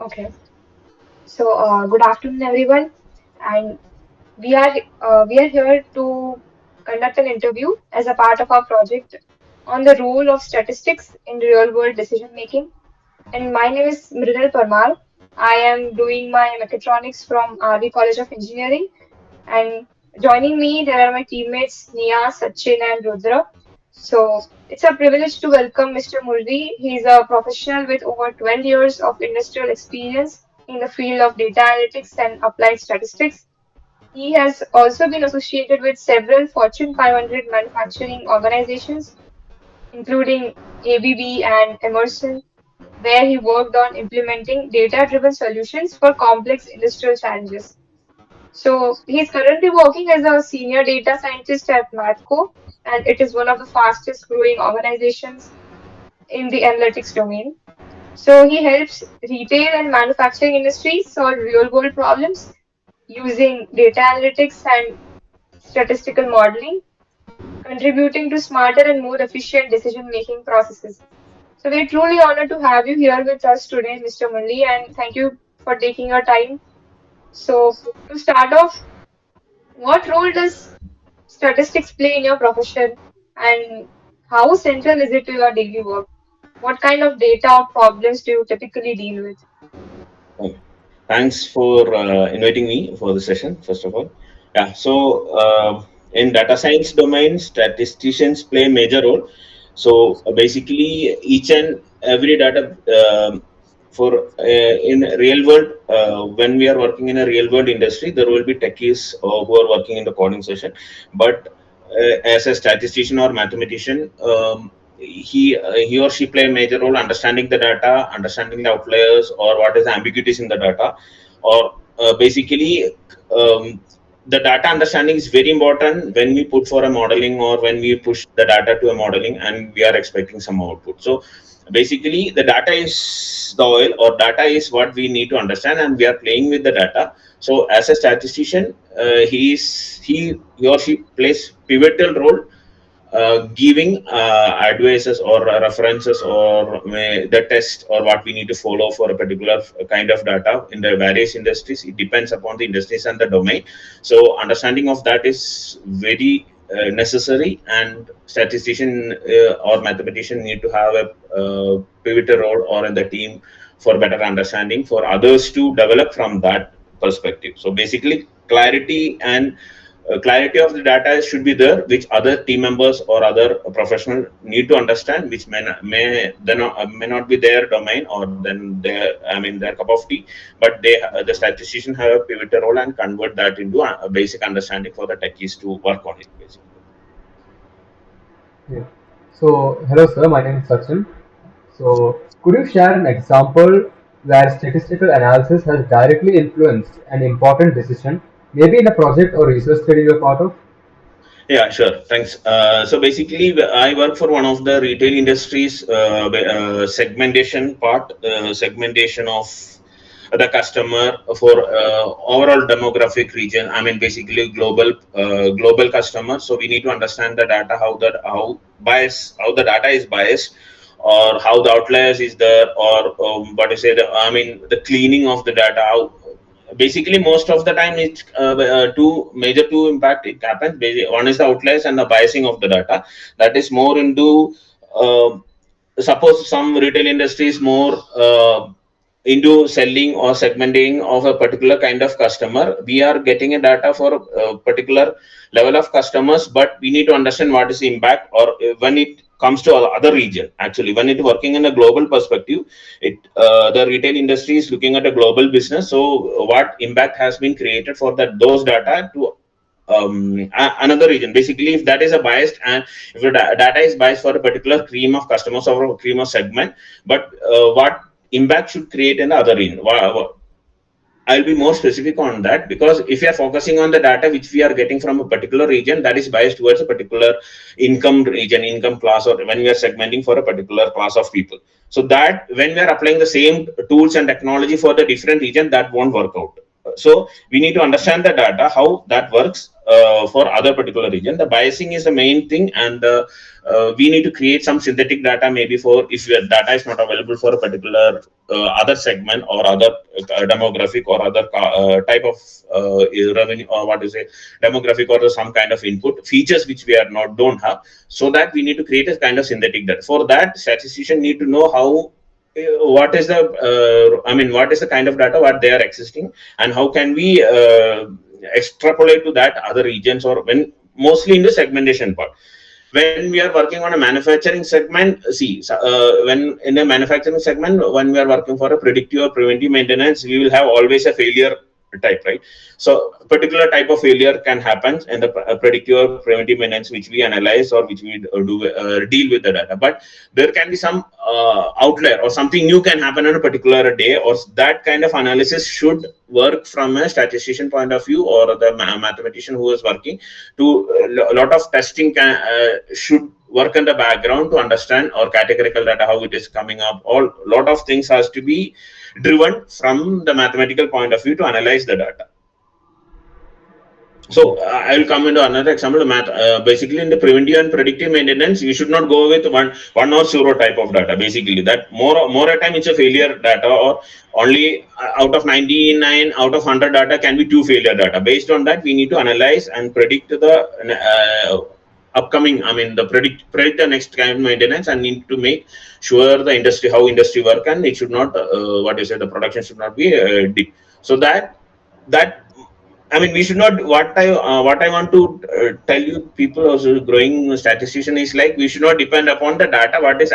Okay. So, good afternoon, everyone, and we are here to conduct an interview as a part of our project on the role of statistics in real-world decision making. And my name is Mrinal Parmar. I am doing my mechatronics from RV College of Engineering, and joining me there are my teammates Nia, Sachin, and Rudra. So it's a privilege to welcome Mr. Murli. He's a professional with over 12 years of industrial experience in the field of data analytics and applied statistics. He has also been associated with several Fortune 500 manufacturing organizations, including ABB and Emerson, where he worked on implementing data-driven solutions for complex industrial challenges. So he's currently working as a senior data scientist at Matco, and it is one of the fastest growing organizations in the analytics domain. So he helps retail and manufacturing industries solve real world problems using data analytics and statistical modeling, contributing to smarter and more efficient decision making processes. So we're truly honored to have you here with us today, Mr. Murli, and thank you for taking your time. So to start off, what role does statistics play in your profession, and how central is it to your daily work? What kind of data or problems do you typically deal with? Oh, thanks for inviting me for the session, first of all. Yeah, in data science domain, statisticians play a major role. Basically, each and every data for in real world, when we are working in a real world industry, there will be techies who are working in the coding session. But as a statistician or mathematician, he or she play a major role understanding the data, understanding the outliers or what is the ambiguities in the data, or basically the data understanding is very important when we put for a modeling or when we push the data to a modeling and we are expecting some output. So basically the data is the oil, or data is what we need to understand, and we are playing with the data. So as a statistician, he or she plays pivotal role, giving advices or references or the test or what we need to follow for a particular kind of data in the various industries. It depends upon the industries and the domain. So understanding of that is very necessary, and statistician or mathematician need to have a pivotal role or in the team for better understanding for others to develop from that perspective. So basically clarity of the data should be there, which other team members or other professional need to understand, which may not be their domain or then their cup of tea, but the statistician have a pivotal role and convert that into a basic understanding for the techies to work on it basically. Yeah. So, hello sir, my name is Sachin. So, could you share an example where statistical analysis has directly influenced an important decision, maybe in a project or research study you're part of? Yeah, sure. Thanks. So basically, I work for one of the retail industries segmentation part, segmentation of the customer for overall demographic region. I mean, basically global customer. So we need to understand the data, how the data is biased, or how the outliers is there, or what to say, the cleaning of the data. Basically most of the time it's two impact it happens. One is the outliers and the biasing of the data. That is more into suppose some retail industry is more into selling or segmenting of a particular kind of customer. We are getting a data for a particular level of customers, but we need to understand what is the impact, or when it comes to other region. Actually, when it working in a global perspective, the retail industry is looking at a global business. So what impact has been created for those data to another region. Basically, if that is a biased, and if the data is biased for a particular cream of customers or a cream of segment, but what impact should create in the other region. I'll be more specific on that, because if you are focusing on the data which we are getting from a particular region that is biased towards a particular income region, income class, or when we are segmenting for a particular class of people, so that when we are applying the same tools and technology for the different region, that won't work out. So we need to understand the data, how that works for other particular region. The biasing is the main thing, and we need to create some synthetic data, maybe for if your data is not available for a particular other segment or other demographic or other type of revenue, or what is it, demographic, or some kind of input features which we are not don't have. So that we need to create a kind of synthetic data. For that, statistician need to know how what is the what is the kind of data what they are existing, and how can we extrapolate to that other regions, or when mostly in the segmentation part. When we are working on a manufacturing segment, see, when in a manufacturing segment, when we are working for a predictive or preventive maintenance, we will have always a failure type, right? So particular type of failure can happen in the predictive or preventive maintenance, which we analyze or which we do deal with the data. But there can be some outlier or something new can happen on a particular day, or that kind of analysis should work from a statistician point of view, or the mathematician who is working to a lot of testing should work in the background to understand or categorical data how it is coming up. All lot of things has to be driven from the mathematical point of view to analyze the data. So I will come into another example. Math, basically, in the preventive and predictive maintenance, you should not go with one or zero type of data. Basically, that more a time it's a failure data, or only out of 99 out of 100 data can be two failure data. Based on that, we need to analyze and predict the upcoming. The predict the next kind of maintenance, and need to make sure the industry how industry work, and it should not what is it, the production should not be deep. So that we should not. What I want to tell you, people also growing statistician, is like we should not depend upon the data what is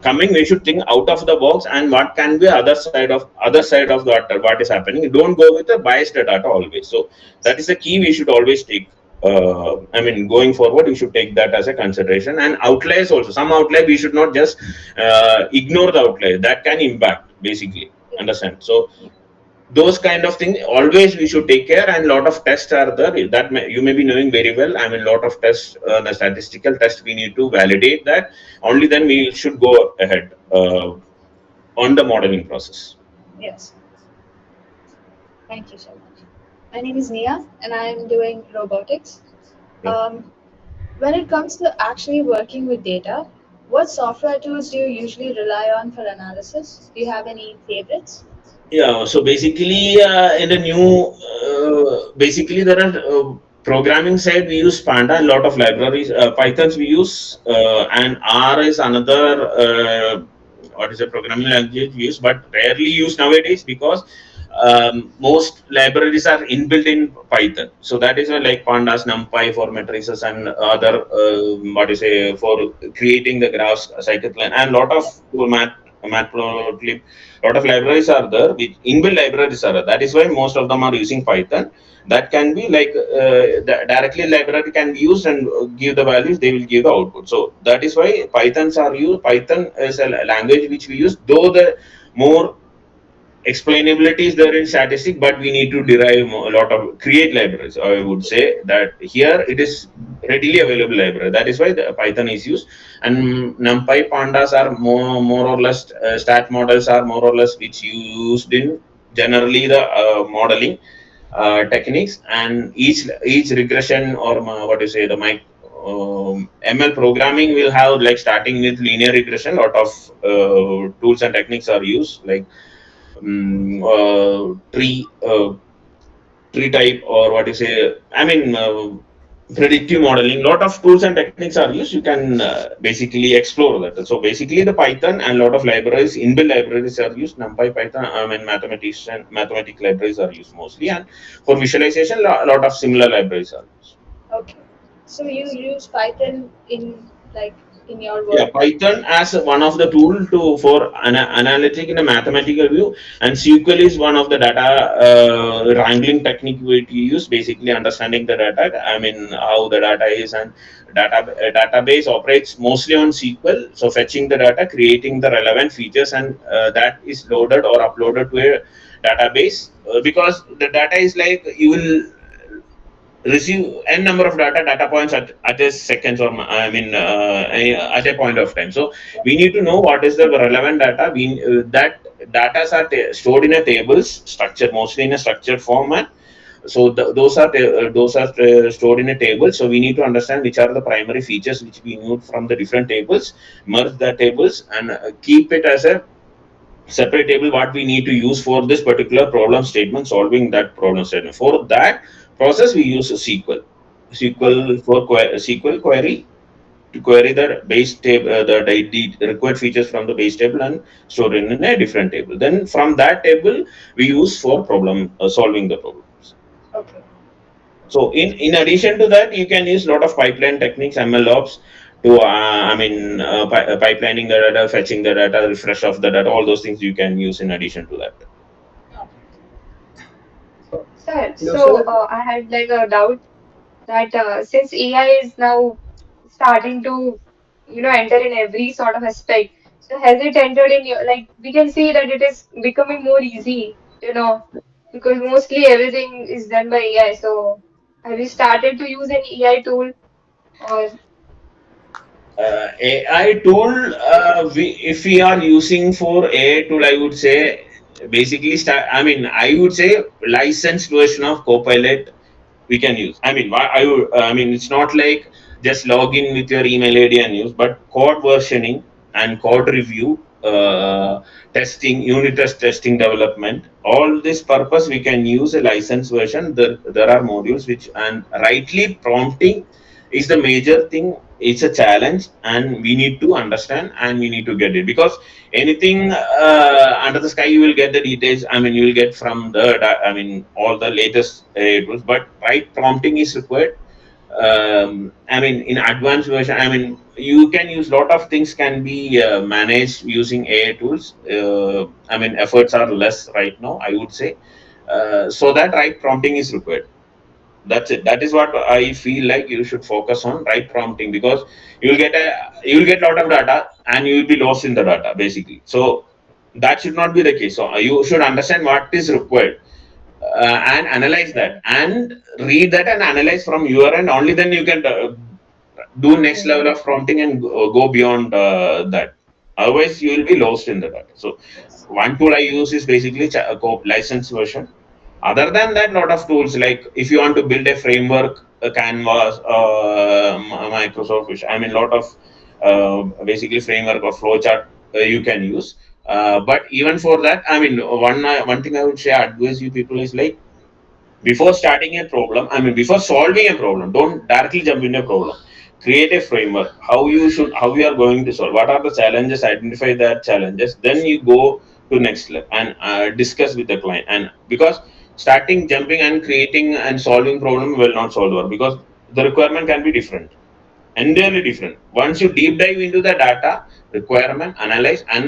coming. We should think out of the box, and what can be other side of what is happening. Don't go with the biased data always. So that is the key. We should always take. Going forward, we should take that as a consideration. And outliers also. Some outlier we should not just ignore the outlier. That can impact basically. Understand? So those kind of things always we should take care, and lot of tests are there that you may be knowing very well. Lot of tests, the statistical test, we need to validate that. Only then we should go ahead on the modeling process. Yes. Thank you so much. My name is Nia, and I am doing robotics. Yeah. When it comes to actually working with data, what software tools do you usually rely on for analysis? Do you have any favorites? Yeah, so basically, in the new, basically there are programming side we use Panda, a lot of libraries. Pythons we use, and R is another. What is the programming language we use, but rarely used nowadays, because most libraries are inbuilt in Python. So that is why, like Pandas, NumPy for matrices, and other what you say for creating the graphs, scikit-learn, and lot of matplotlib, lot of libraries are there. Which inbuilt libraries are there. That is why most of them are using Python. That can be like directly library can be used and give the values. They will give the output. So that is why Pythons are used. Python is a language which we use, though the more explainability is there in statistic, but we need to derive a lot of create libraries. I would say that here it is readily available library. That is why the Python is used. And NumPy, Pandas are more or less stat models are more or less which used in generally the modeling techniques. And each regression, or what you say, the ML programming will have, like, starting with linear regression, lot of tools and techniques are used, like tree type, or what you say, predictive modeling. Lot of tools and techniques are used. You can basically explore that. So basically the Python and lot of libraries, inbuilt libraries are used. NumPy, Python, mathematic libraries are used mostly. And for visualization, lot of similar libraries are used. Okay. So you use Python in like in your Yeah, work? Python as one of the tool to for analytic in a mathematical view, and SQL is one of the data wrangling technique we use. Basically, understanding the data. How the data is, and database operates mostly on SQL. So fetching the data, creating the relevant features, and that is loaded or uploaded to a database. Because the data is like you will receive n number of data points at a seconds, or at a point of time. So we need to know what is the relevant data. That data are stored in a tables structure, mostly in a structured format. So those are stored in a table. So we need to understand which are the primary features which we need from the different tables, merge the tables, and keep it as a separate table what we need to use for this particular problem statement, solving that problem statement. For that process we use a Okay. SQL query to query the base table, the required features from the base table and store it in a different table. Then from that table we use for problem solving the problems. Okay. So in addition to that, you can use a lot of pipeline techniques, ML ops, to pipelining the data, fetching the data, refresh of the data, all those things you can use in addition to that. Sir, Hello, so sir. I had like a doubt that since AI is now starting to, enter in every sort of aspect, so has it entered in your, like, we can see that it is becoming more easy, because mostly everything is done by AI. So have you started to use any AI tool or, AI tool, if we are using for AI tool, I would say basically I would say licensed version of Copilot we can use. I mean, it's not like just log in with your email ID and use, but code versioning and code review, testing, unit test testing development, all this purpose we can use a license version. There are modules which, and rightly prompting is the major thing. It's a challenge and we need to understand and we need to get it, because anything under the sky you will get the details. I mean, you will get from all the latest tools, but right prompting is required. I mean, in advanced version, I mean, you can use lot of things can be managed using AI tools. I mean, efforts are less right now, I would say. So that right prompting is required. That's it. That is what I feel like you should focus on, right prompting, because you will get a lot of data and you will be lost in the data basically. So that should not be the case. So you should understand what is required, and analyze that and read that and analyze from your end. Only then you can do next level of prompting and go beyond that. Otherwise, you will be lost in the data. So yes. one tool I use is basically license version. Other than that, lot of tools, like if you want to build a framework, a Canvas, Microsoft Vision, I mean, lot of basically framework or flowchart you can use. But even for that, I mean, one thing I would say advise you people is like, before starting a problem, I mean, before solving a problem, don't directly jump into a problem. Create a framework, how you are going to solve, what are the challenges, identify that challenges, then you go to next level and discuss with the client. And because starting jumping and creating and solving problem will not solve it, because the requirement can be different, entirely different. Once you deep dive into the data requirement, analyze, and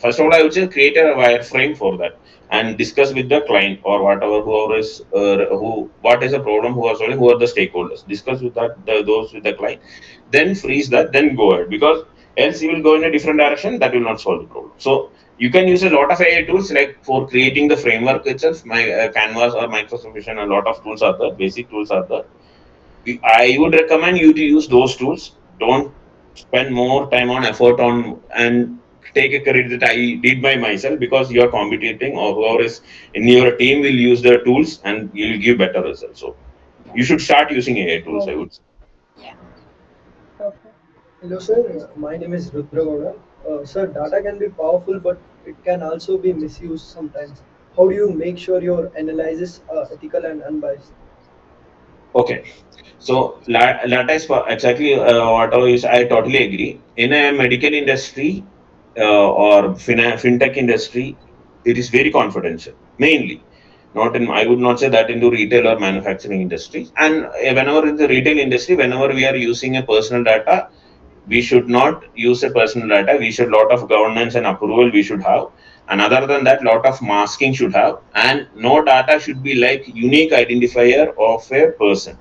first of all, I would say create a wireframe for that and discuss with the client or whatever, whoever is what is the problem, who are solving, who are the stakeholders. Discuss with those with the client, then freeze that, then go ahead, because else you will go in a different direction that will not solve the problem. So you can use a lot of AI tools, like for creating the framework itself. My Canvas or Microsoft Vision, a lot of tools are there, basic tools are there. I would recommend you to use those tools. Don't spend more time on effort on and take a credit that I did by myself, because you are competing or whoever is in your team will use the tools and you'll give better results. So you should start using AI tools, I Oh, would say. okay. Hello, sir. My name is Rudra. Sir, data can be powerful, but it can also be misused sometimes. How do you make sure your analysis are ethical and unbiased? Okay. So data is exactly whatever is. I totally agree. In a medical industry or fintech industry, it is very confidential. Mainly, not in. I would not say that into retail or manufacturing industries. And whenever in the retail industry, whenever we are using a personal data, we should not use a personal data. We should lot of governance and approval we should have. And other than that, lot of masking should have. And no data should be like unique identifier of a person.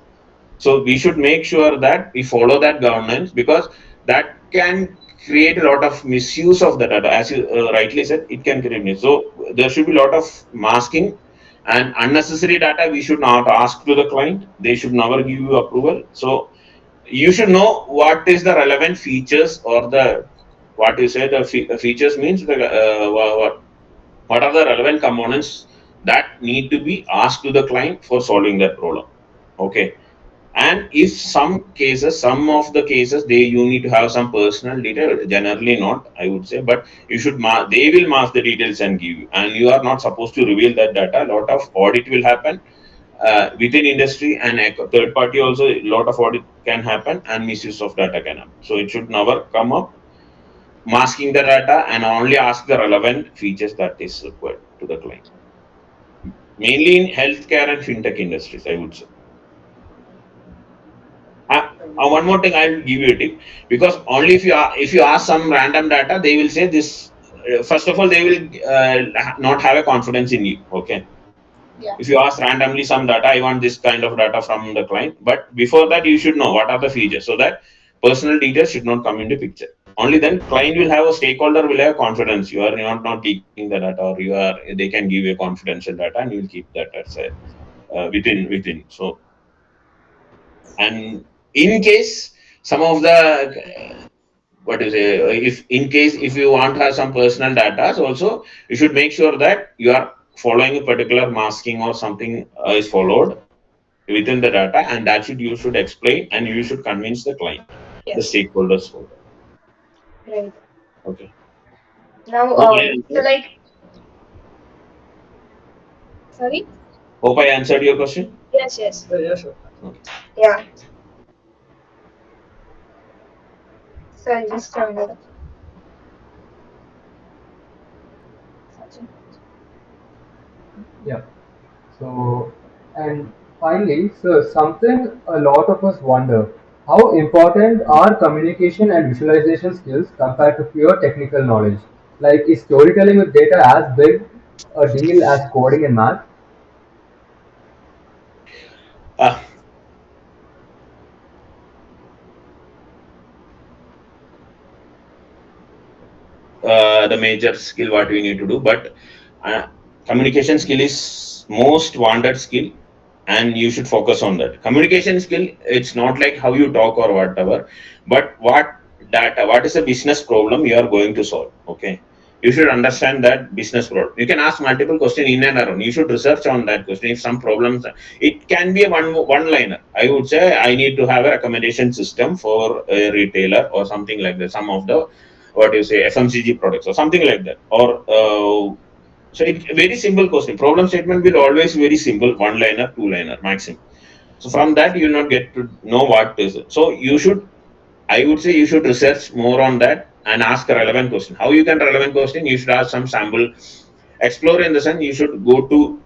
So we should make sure that we follow that governance, because that can create a lot of misuse of the data. As you rightly said, it can create misuse. So there should be a lot of masking and unnecessary data. We should not ask to the client. They should never give you approval. So you should know what is the relevant features or the What you say, the features means the what are the relevant components that need to be asked to the client for solving that problem. Okay. And if some of the cases, you need to have some personal detail. Generally not, I would say, but you should they will mask the details and give you, and you are not supposed to reveal that data. A lot of audit will happen within industry, and a third party also. A lot of audit can happen, and misuse of data can happen. So it should never come up masking the data, and only ask the relevant features that is required to the client. Mainly in healthcare and fintech industries, I would say. One more thing, I'll give you a tip, because only if you ask some random data, they will say this. First of all, they will not have a confidence in you. Okay, Yeah. if you ask randomly some data, I want this kind of data from the client, but before that, you should know what are the features, so that personal details should not come into picture. Only then client will have a stakeholder will have confidence. You are not leaking the data, or they can give you confidential data, and you will keep that as a within. So, and in case some of the what is it, if in case if you want to have some personal data also, you should make sure that you are following a particular masking or something is followed within the data, and that should you should explain, and you should convince the client, the Yes. stakeholders for that. Right. Okay. Now, Hope I so answered. like, Sorry? Hope I answered your question. Yes, yes. Yes, sir. Okay. yeah. So I'll just turn it. Sachin. Yeah. So, and finally, so something a lot of us wonder: how important are communication and visualization skills compared to pure technical knowledge? Like, is storytelling with data as big a deal as coding and math? Uh, the major skill what we need to do, but uh, communication skill is most wanted skill, and you should focus on that. Communication skill, it's not like how you talk or whatever, but what is the business problem you are going to solve. Okay, you should understand that business problem. You can ask multiple questions in and around. You should research on that question. If some problems, it can be a one liner. I would say I need to have a recommendation system for a retailer or something like that. Some of the what you say FMCG products or something like that, or so it very simple question. Problem statement will always very simple, one liner, two liner maximum. So from that you will not get to know what is it. So you should, I would say you should research more on that and ask a relevant question. How you can relevant question? You should ask some sample, explore in the sense you should go to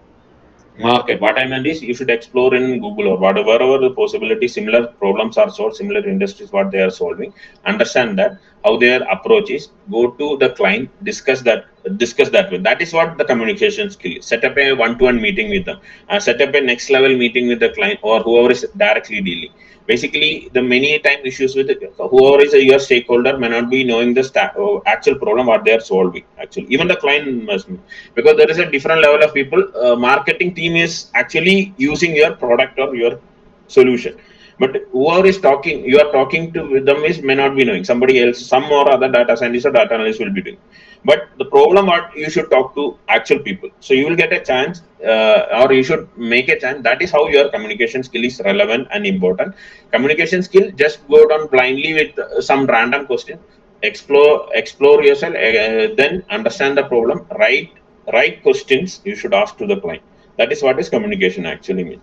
market. What I meant is you should explore in Google or whatever, wherever the possibility, similar problems are solved, similar industries, what they are solving. Understand that how their approach is. Go to the client, discuss that with. That is what the communication skill is. Set up a one-to-one meeting with them. Set up a next level meeting with the client or whoever is directly dealing. Basically, the many time issues with whoever is your stakeholder may not be knowing the actual problem what they are solving. Actually, even the client must know, because there is a different level of people. Marketing team is actually using your product or your solution, but whoever is talking, you are talking to with them is may not be knowing. Somebody else, some or other data scientist or data analyst will be doing. But the problem what you should talk to actual people, so you will get a chance, or you should make a chance. That is how your communication skill is relevant and important. Communication skill, just go down blindly with some random question. Explore yourself, then understand the problem. Right questions you should ask to the client. That is what is communication actually means.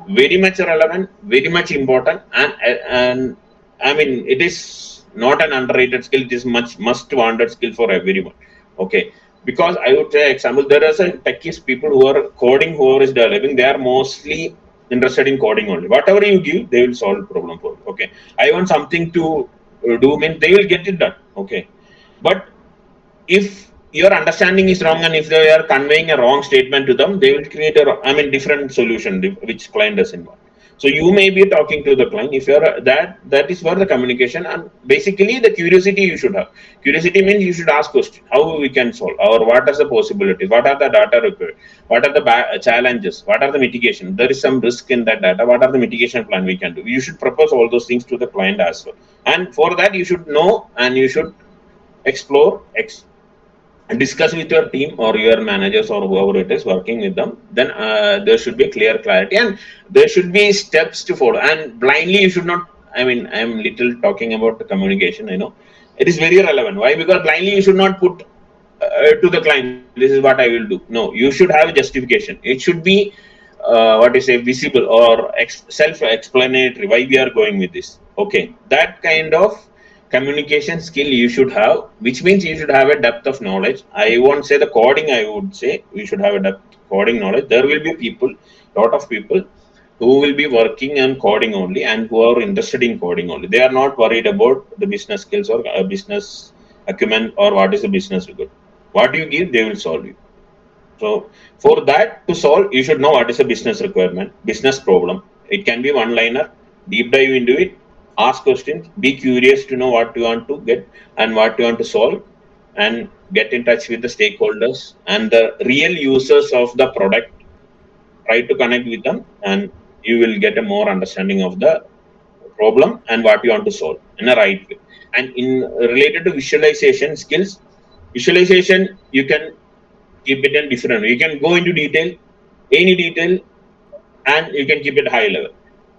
Very much relevant, very much important, and I mean it is not an underrated skill. It is much must wanted skill for everyone. Okay, because I would say example, there is a techies people who are coding, whoever is developing, they are mostly interested in coding only. Whatever you give, they will solve problem for you. Okay, I want something to do, mean they will get it done. Okay, but if your understanding is wrong and if they are conveying a wrong statement to them, they will create different solution which client doesn't want. So you may be talking to the client. If you're that is for the communication, and basically the curiosity you should have. Curiosity means you should ask question how we can solve, or what are the possibilities, what are the data required, what are the challenges, what are the mitigation. There is some risk in that data. What are the mitigation plan we can do? You should propose all those things to the client as well. And for that you should know, and you should explore, and discuss with your team or your managers or whoever it is working with them, then there should be clear clarity and there should be steps to follow. And blindly you should not, I mean, I am little talking about the communication, I know it is very relevant. Why? Because blindly you should not put to the client, this is what I will do. No, you should have a justification. It should be what is say visible or self explanatory why we are going with this. Okay, that kind of communication skill you should have, which means you should have a depth of knowledge. I won't say the coding, I would say we should have a depth coding knowledge. There will be people, lot of people who will be working on coding only and who are interested in coding only. They are not worried about the business skills or business acumen or what is the business good. What you give, they will solve you. So for that to solve, you should know what is a business requirement, business problem. It can be one liner, deep dive into it, ask questions, be curious to know what you want to get and what you want to solve, and get in touch with the stakeholders and the real users of the product. Try to connect with them, and you will get a more understanding of the problem and what you want to solve in a right way. And in related to visualization skills, visualization you can keep it in different. You can go into detail, any detail, and you can keep it high level.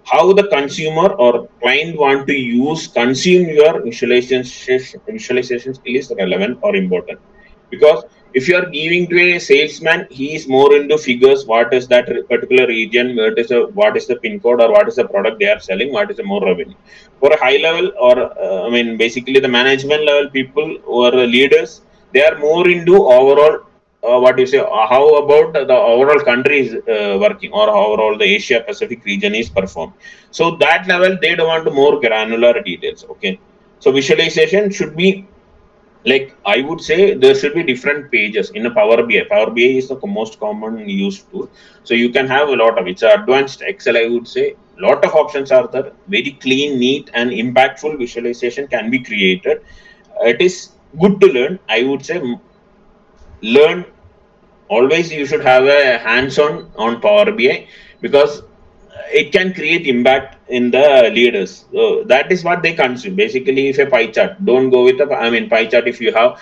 How the consumer or client want to use consume your visualization skill is relevant or important. Because if you are giving to a salesman, he is more into figures. What is that particular region? What is the pin code or what is the product they are selling? What is the more revenue? For a high level or I mean basically the management level people or leaders, they are more into overall what you say, how about the overall country is working or overall the Asia Pacific region is performed. So that level they don't want more granular details. Okay, so visualization should be like, I would say there should be different pages in a Power BI. Power BI is the most common used tool. So you can have a lot of, it's advanced Excel, I would say. Lot of options are there. Very clean, neat and impactful visualization can be created. It is good to learn, I would say. Learn. Always you should have a hands-on on Power BI, because it can create impact in the leaders. So that is what they consume basically. If a pie chart, don't go with a, I mean pie chart if you have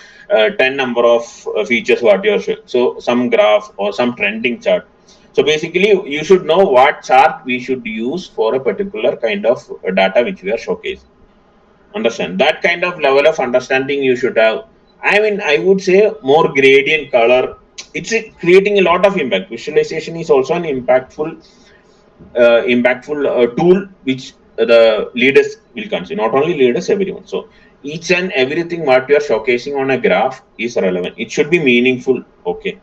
10 number of features what you're showing. So some graph or some trending chart. So basically you should know what chart we should use for a particular kind of data which we are showcasing. Understand that kind of level of understanding you should have. I mean, I would say more gradient color, it's creating a lot of impact. Visualization is also an impactful tool which the leaders will consider. Not only leaders, everyone. So each and everything what you are showcasing on a graph is relevant. It should be meaningful. Okay,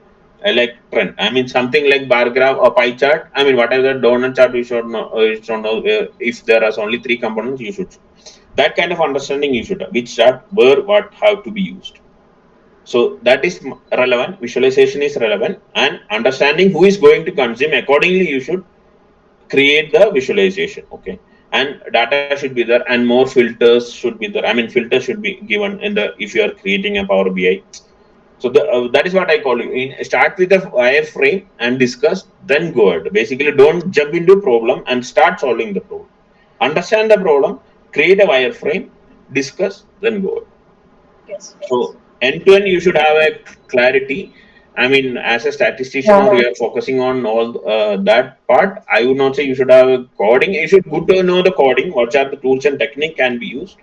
I like trend, I mean something like bar graph or pie chart. I mean whatever the donut chart, we should know, you should know if there are only three components, you should, that kind of understanding you should have, which chart where what have to be used. So that is relevant. Visualization is relevant, and understanding who is going to consume, accordingly you should create the visualization. Okay, and data should be there and more filters should be there. I mean filters should be given in the, if you are creating a Power BI. So that is what I call you. Start with a wireframe and discuss, then go ahead. Basically, don't jump into problem and start solving the problem. Understand the problem, create a wireframe, discuss, then go ahead. Yes, yes. So end to end, you should have a clarity. I mean, as a statistician, or Yeah. you are focusing on all that part, I would not say you should have a coding. You should good to know the coding. What are the tools and technique can be used.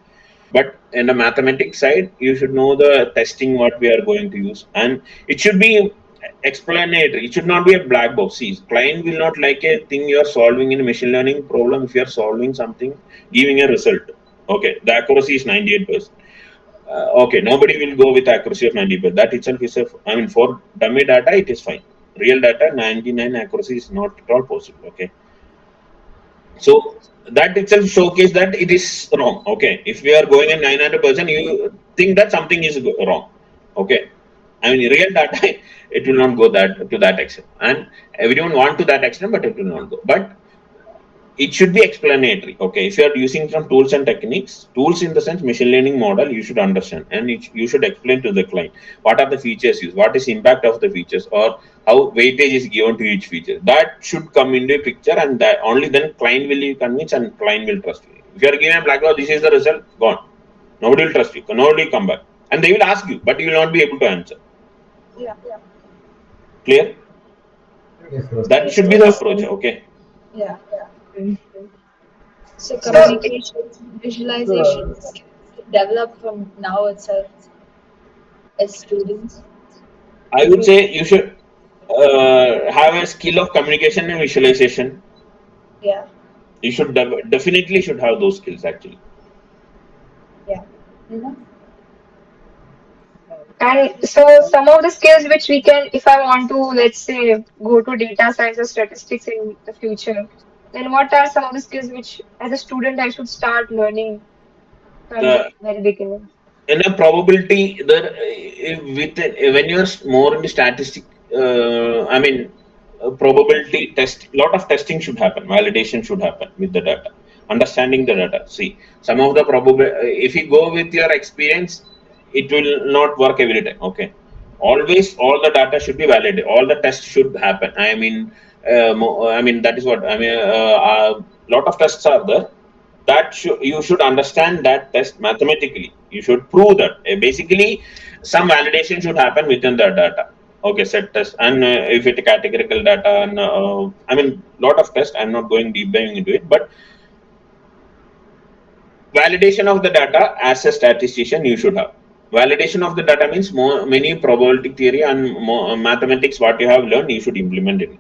But in the mathematics side, you should know the testing what we are going to use, and it should be explanatory. It should not be a black box. See, client will not like a thing you are solving in a machine learning problem if you are solving something, giving a result. Okay, the accuracy is 98%. Okay, nobody will go with accuracy of 90%. That itself is a, I mean, for dummy data, it is fine. Real data, 99 accuracy is not at all possible. Okay, so that itself showcase that it is wrong. Okay, if we are going at 900%, you think that something is wrong. Okay, I mean real data, it will not go that to that extent, and everyone want to that extent, but it will not go. But it should be explanatory. Okay, if you are using some tools and techniques, tools in the sense machine learning model, you should understand, and you should explain to the client what are the features used, what is impact of the features, or how weightage is given to each feature. That should come into a picture, and that only then client will you convince and client will trust you. If you are given a black box, this is the result, gone, nobody will trust you, nobody will come back. and they will ask you, but you will not be able to answer. Yeah. Clear? Yes, sir. That Yes. should be the Yes. approach. Okay. Yeah. Mm. So So, communication, So, visualization skills develop from now itself as students. I would say you should have a skill of communication and visualization. Yeah. You should definitely should have those skills actually. Yeah. Mm-hmm. and so some of the skills which we can, if I want to, let's say, go to data science or statistics in the future, then what are some of the skills which, as a student, I should start learning from Uh, the very beginning? in a probability that when you're more into statistic, I mean, probability test, lot of testing should happen, validation should happen with the data, understanding the data. See, some of the probable, if you go with your experience, it will not work every time. Okay, always all the data should be validated, all the tests should happen. I mean, I mean, that is what I mean. Lot of tests are there, that you should understand that test mathematically. You should prove that. Basically, some validation should happen within the data. Okay, set test, and if it categorical data, and I mean, lot of tests. I'm not going deep diving into it, but validation of the data as a statistician you should have. Validation of the data means more many probability theory and more, mathematics what you have learned you should implement in it.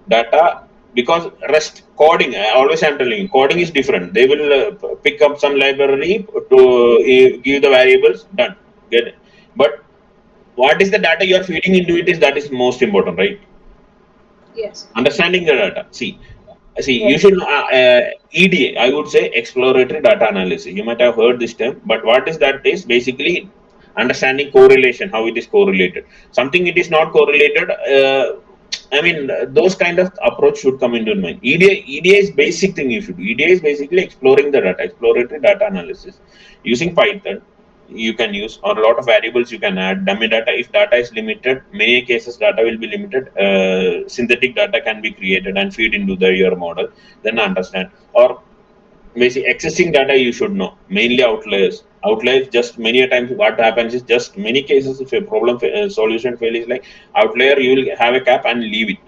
Data, because rest coding, always I'm telling you, coding is different. They will pick up some library to give the variables, done, get it. But what is the data you are feeding into it is that is most important, right? Yes. Understanding the data. See, you Yes. should EDA, I would say exploratory data analysis. You might have heard this term, but what is that is basically understanding correlation, how it is correlated. Something it is not correlated. I mean, those kind of approach should come into mind. EDA is basic thing you should do. EDA is basically exploring the data, exploratory data analysis using Python. You can use, or a lot of variables you can add. Dummy data, if data is limited, many cases data will be limited. Synthetic data can be created and feed into the your model. Then understand, or basic existing data you should know, mainly outliers. Outliers, just many a times what happens is, just many cases if a problem solution fail is like outlier, you will have a cap and leave it.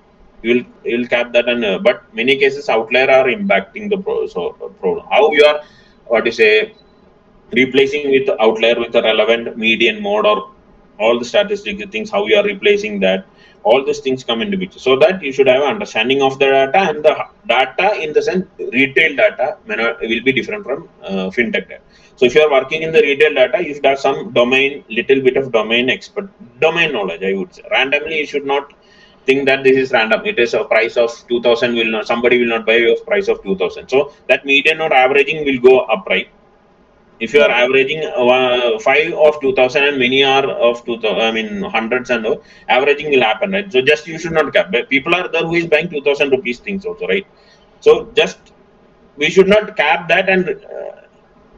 You will cap that, and but many cases outlier are impacting the problem. How you are, what you say, replacing with outlier with a relevant median mode, or all the statistical things, how you are replacing that, all these things come into picture. So that you should have an understanding of the data, and the data in the sense retail data will be different from fintech data. So if you are working in the retail data, you should have some domain, little bit of domain expert, domain knowledge, I would say. Randomly you should not think that this is random, it is a price of 2000, will not, somebody will not buy of price of 2000. So that median or averaging will go up, right? If you are Yeah. averaging five of 2000 and many are of 2000, I mean hundreds, and all, averaging will happen, right? So just you should not cap. But people are there who is buying 2000 rupees things also, right? So just we should not cap that, and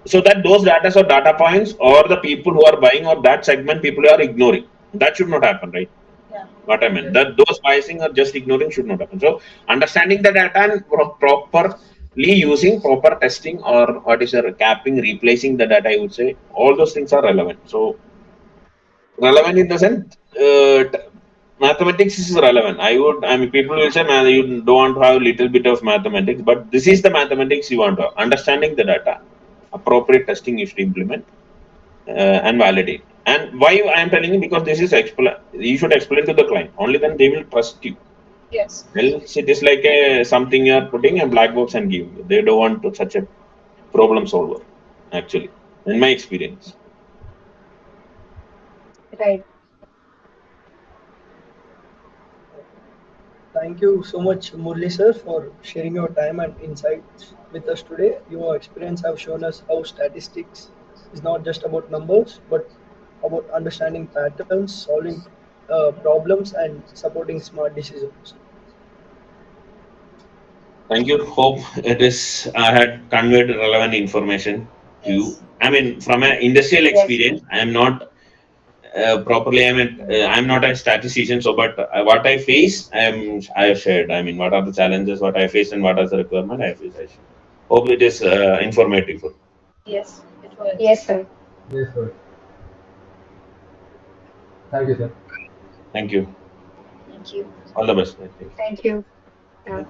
so that those data or data points, or the people who are buying, or that segment people are ignoring. That should not happen, right? Yeah. What I meant, that those biasing or just ignoring should not happen. So understanding the data and properly using proper testing, or what is a capping, replacing the data, I would say all those things are relevant. So relevant in the sense, mathematics is relevant. I mean, people will say, man, you don't want to have a little bit of mathematics, but this is the mathematics you want to have. Understanding the data, appropriate testing you should implement, and validate. And why I am telling you, because this is you should explain to the client. Only then they will trust you. Yes. Else it is like a something you are putting a black box and give. They don't want to such a problem solver. Actually, in my experience. Right. Thank you so much, Murli sir, for sharing your time and insights with us today. Your experience have shown us how statistics is not just about numbers, but about understanding patterns, solving problems, and supporting smart decisions. Thank you. Hope it is. I had conveyed relevant information to you. Yes. I mean, from an industrial Yes. experience, I am not properly. I'm not a statistician. So, but what I face, I have shared. I mean, what are the challenges? What I face, and what are the requirement I face. I shared. Hope it is informative. Yes. It was. Yes, sir. yes, sir. Thank you, sir. Thank you. Thank you. All the best. Thank you. Thank you. Yeah.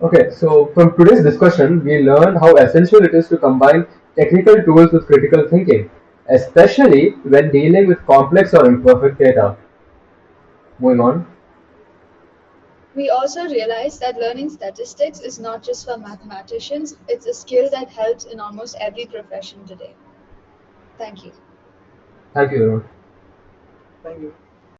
Okay, so from today's discussion, we learned how essential it is to combine technical tools with critical thinking, especially when dealing with complex or imperfect data. Moving on. We also realized that learning statistics is not just for mathematicians, it's a skill that helps in almost every profession today. Thank you. Thank you, everyone. Thank you.